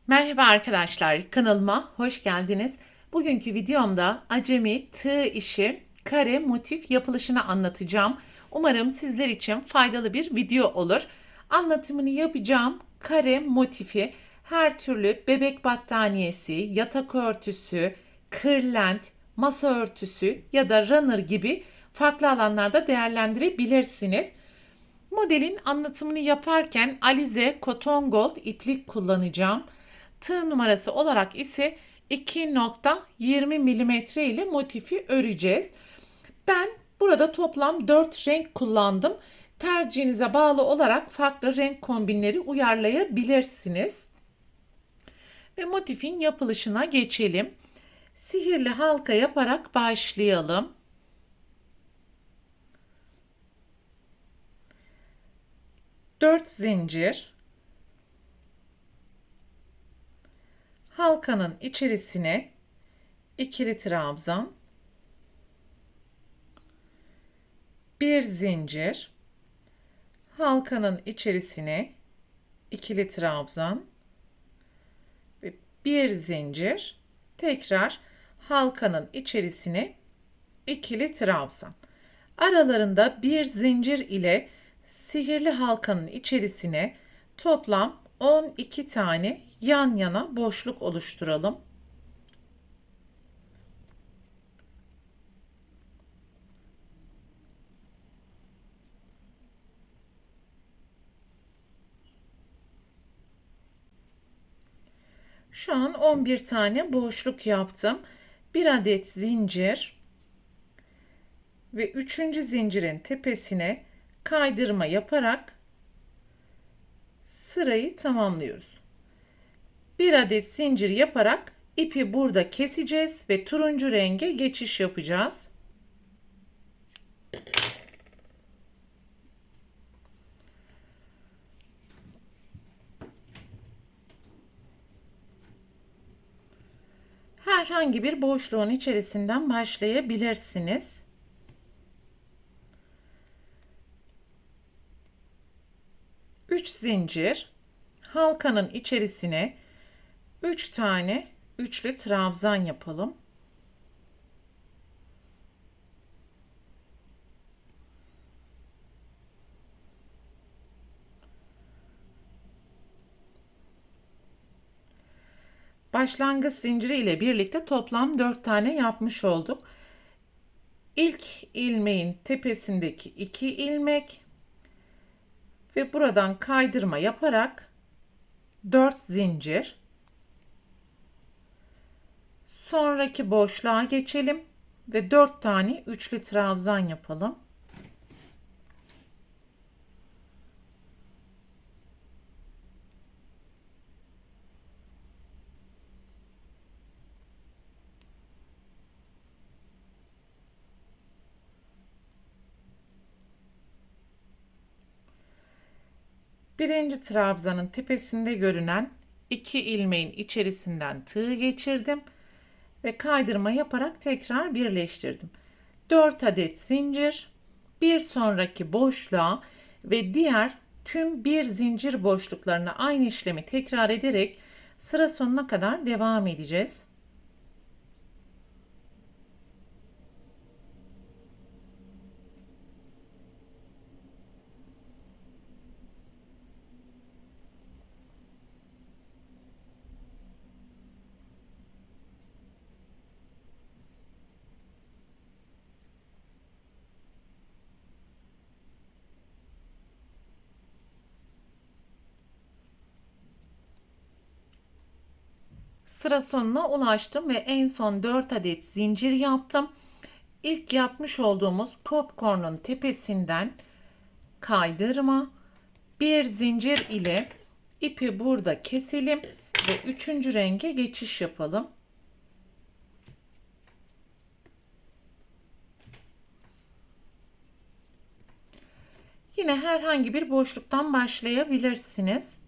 Merhaba arkadaşlar, kanalıma hoş geldiniz. Bugünkü videomda acemi tığ işi kare motif yapılışını anlatacağım. Umarım sizler için faydalı bir video olur. Anlatımını yapacağım kare motifi her türlü bebek battaniyesi, yatak örtüsü, kırlent, masa örtüsü ya da runner gibi farklı alanlarda değerlendirebilirsiniz. Modelin anlatımını yaparken Alize Cotton Gold iplik kullanacağım. Tığ numarası olarak ise 2.20 mm ile motifi öreceğiz. Ben burada toplam 4 renk kullandım. Tercihinize bağlı olarak farklı renk kombinleri uyarlayabilirsiniz. Ve motifin yapılışına geçelim. Sihirli halka yaparak başlayalım. 4 zincir, halkanın içerisine ikili trabzan, bir zincir, halkanın içerisine ikili trabzan ve bir zincir, tekrar halkanın içerisine ikili trabzan. Aralarında bir zincir ile sihirli halkanın içerisine toplam 12 tane yan yana boşluk oluşturalım. Şu an 11 tane boşluk yaptım. Bir adet zincir ve 3. zincirin tepesine kaydırma yaparak sırayı tamamlıyoruz. Bir adet zincir yaparak ipi burada keseceğiz ve turuncu renge geçiş yapacağız. Herhangi bir boşluğun içerisinden başlayabilirsiniz. Üç zincir, halkanın içerisine 3 tane üçlü trabzan yapalım. Başlangıç zinciri ile birlikte toplam 4 tane yapmış olduk. İlk ilmeğin tepesindeki 2 ilmek ve buradan kaydırma yaparak 4 zincir. Sonraki boşluğa geçelim ve 4 tane üçlü trabzan yapalım. Birinci trabzanın tepesinde görünen 2 ilmeğin içerisinden tığ geçirdim ve kaydırma yaparak tekrar birleştirdim. 4 adet zincir, bir sonraki boşluğa ve diğer tüm bir zincir boşluklarına aynı işlemi tekrar ederek sıra sonuna kadar devam edeceğiz. Sıra sonuna ulaştım ve en son 4 adet zincir yaptım. İlk yapmış olduğumuz popcorn'un tepesinden kaydırma, bir zincir ile ipi burada keselim ve 3. renge geçiş yapalım. Yine herhangi bir boşluktan başlayabilirsiniz.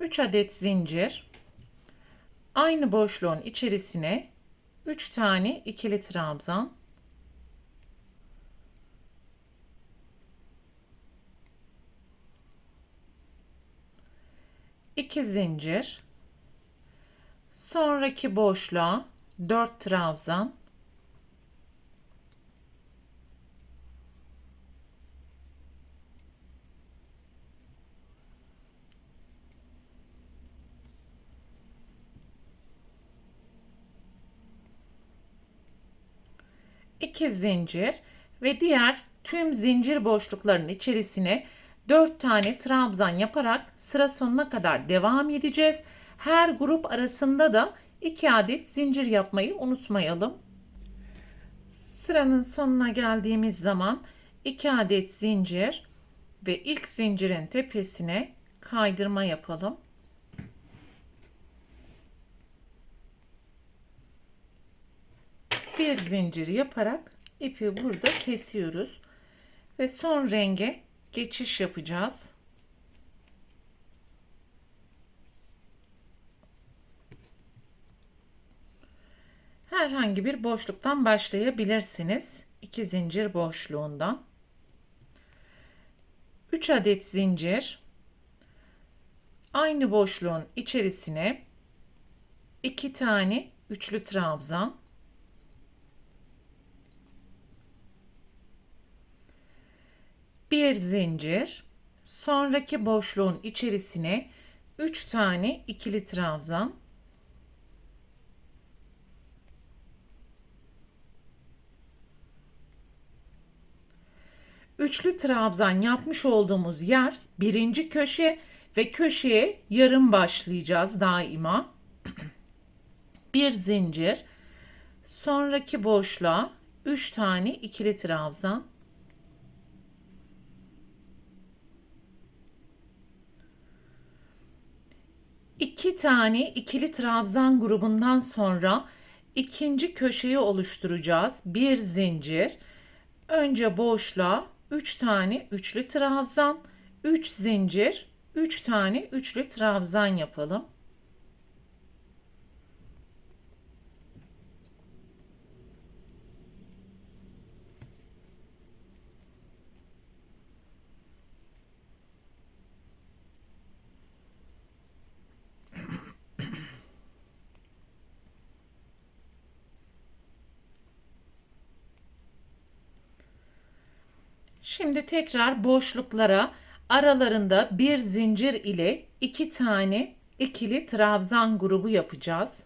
3 adet zincir, aynı boşluğun içerisine 3 tane ikili trabzan, 2 zincir, sonraki boşluğa 4 trabzan, 2 zincir ve diğer tüm zincir boşluklarının içerisine 4 tane trabzan yaparak sıra sonuna kadar devam edeceğiz. Her grup arasında da 2 adet zincir yapmayı unutmayalım. Sıranın sonuna geldiğimiz zaman 2 adet zincir ve ilk zincirin tepesine kaydırma yapalım. Bir zincir yaparak ipi burada kesiyoruz ve son renge geçiş yapacağız. Herhangi bir boşluktan başlayabilirsiniz. 2 zincir boşluğundan. 3 adet zincir. Aynı boşluğun içerisine 2 tane üçlü trabzan. Bir zincir, sonraki boşluğun içerisine 3 tane ikili trabzan, üçlü trabzan yapmış olduğumuz yer birinci köşe ve köşeye yarım başlayacağız daima. Bir zincir, sonraki boşluğa 3 tane ikili trabzan, 2 tane ikili trabzan grubundan sonra ikinci köşeyi oluşturacağız. Bir zincir. Önce boşluğa 3 tane üçlü trabzan, 3 zincir, 3 tane üçlü trabzan yapalım. Şimdi tekrar boşluklara aralarında bir zincir ile 2 tane ikili trabzan grubu yapacağız.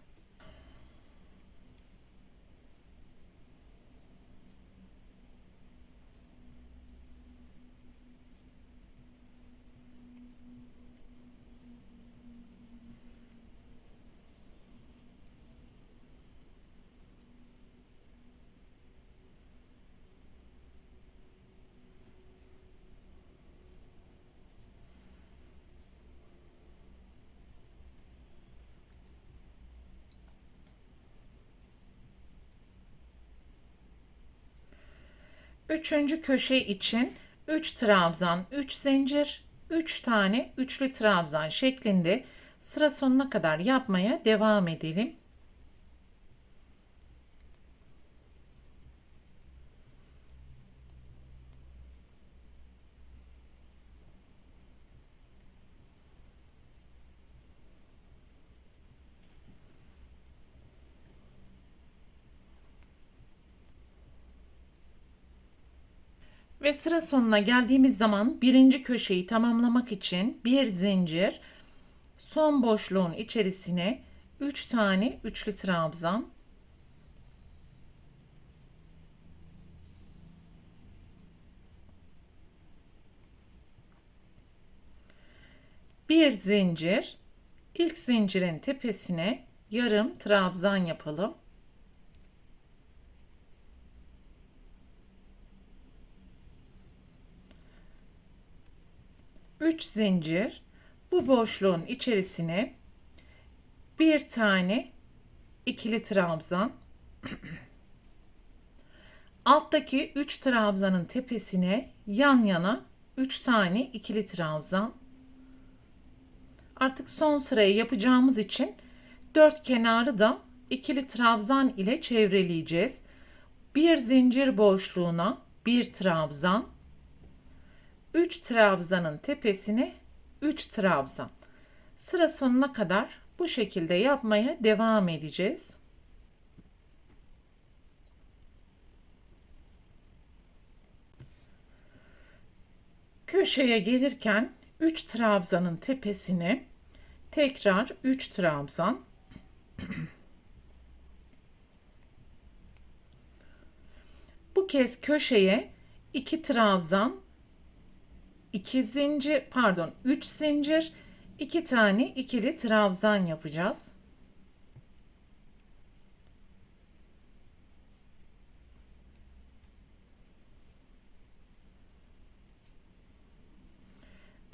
Üçüncü köşe için 3 trabzan, 3 zincir, 3 tane üçlü trabzan şeklinde sıra sonuna kadar yapmaya devam edelim. Ve sıra sonuna geldiğimiz zaman birinci köşeyi tamamlamak için bir zincir, son boşluğun içerisine 3 tane üçlü trabzan, bir zincir, ilk zincirin tepesine yarım trabzan yapalım. 3 zincir, bu boşluğun içerisine bir tane ikili trabzan, alttaki 3 trabzanın tepesine yan yana 3 tane ikili trabzan. Artık son sırayı yapacağımız için 4 kenarı da ikili trabzan ile çevreleyeceğiz. Bir zincir boşluğuna bir trabzan, 3 trabzanın tepesine 3 trabzan. Sıra sonuna kadar bu şekilde yapmaya devam edeceğiz. Köşeye gelirken 3 trabzanın tepesine tekrar 3 trabzan, bu kez köşeye 2 trabzan, 2 zincir, pardon 3 zincir, 2 tane ikili trabzan yapacağız.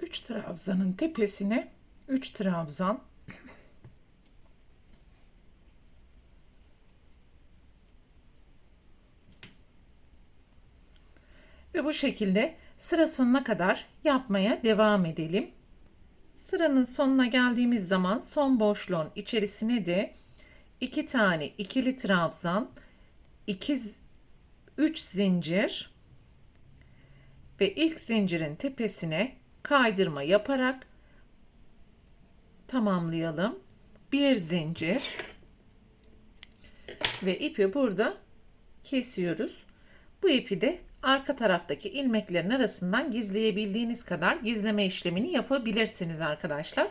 Üç trabzanın tepesine 3 trabzan, ve bu şekilde sıra sonuna kadar yapmaya devam edelim. Sıranın sonuna geldiğimiz zaman son boşluğun içerisine de 2 tane ikili trabzan, 3 zincir ve ilk zincirin tepesine kaydırma yaparak tamamlayalım. Bir zincir ve ipi burada kesiyoruz. Bu ipi de arka taraftaki ilmeklerin arasından gizleyebildiğiniz kadar gizleme işlemini yapabilirsiniz arkadaşlar.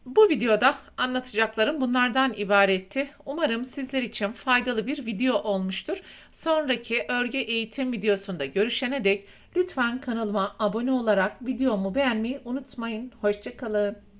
Bu videoda anlatacaklarım bunlardan ibaretti. Umarım sizler için faydalı bir video olmuştur. Sonraki örgü eğitim videosunda görüşene dek lütfen kanalıma abone olarak videomu beğenmeyi unutmayın. Hoşça kalın.